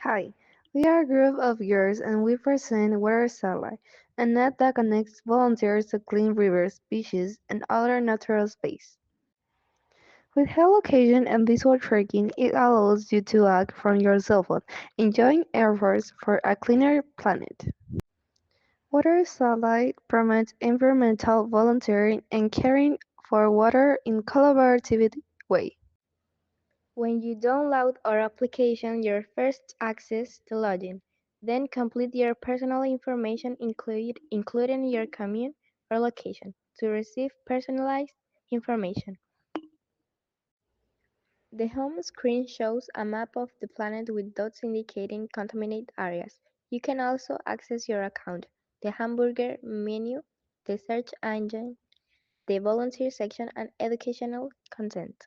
Hi, we are a group of girls and we present Water Satellite, a net that connects volunteers to clean rivers, beaches, and other natural space. With geolocation and visual tracking, it allows you to act from your cell phone, enjoying efforts for a cleaner planet. Water Satellite promotes environmental volunteering and caring for water in collaborative way. When you download our application, you first access the login, then complete your personal information including your commune or location to receive personalized information. The home screen shows a map of the planet with dots indicating contaminated areas. You can also access your account, the hamburger menu, the search engine, the volunteer section, and educational content.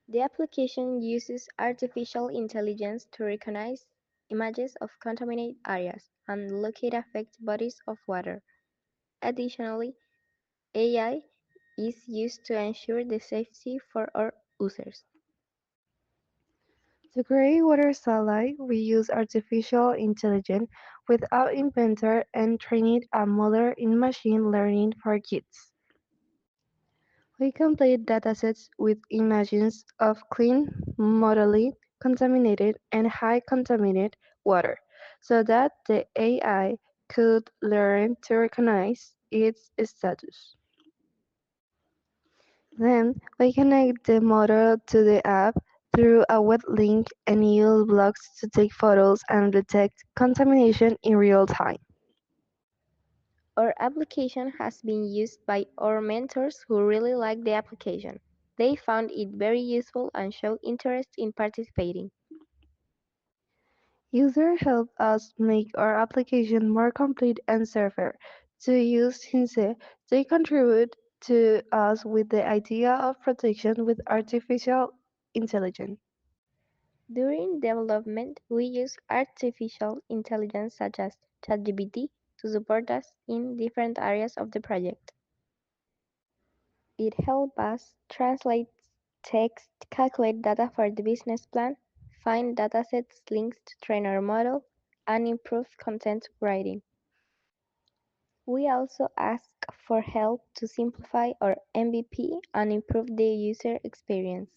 The application uses artificial intelligence to recognize images of contaminated areas and locate affected bodies of water. Additionally, AI is used to ensure the safety for our users. To create water satellite, we use artificial intelligence with our inventor and trained a model in machine learning for kids. We complete datasets with images of clean, moderately contaminated, and high contaminated water, so that the AI could learn to recognize its status. Then we connect the model to the app through a web link and use blocks to take photos and detect contamination in real time. Our application has been used by our mentors who really liked the application. They found it very useful and showed interest in participating. Users help us make our application more complete and safer to use since they contribute to us with the idea of protection with artificial intelligence. During development, we use artificial intelligence such as ChatGPT to support us in different areas of the project. It helps us translate text, calculate data for the business plan, find datasets links to train our model, and improve content writing. We also ask for help to simplify our MVP and improve the user experience.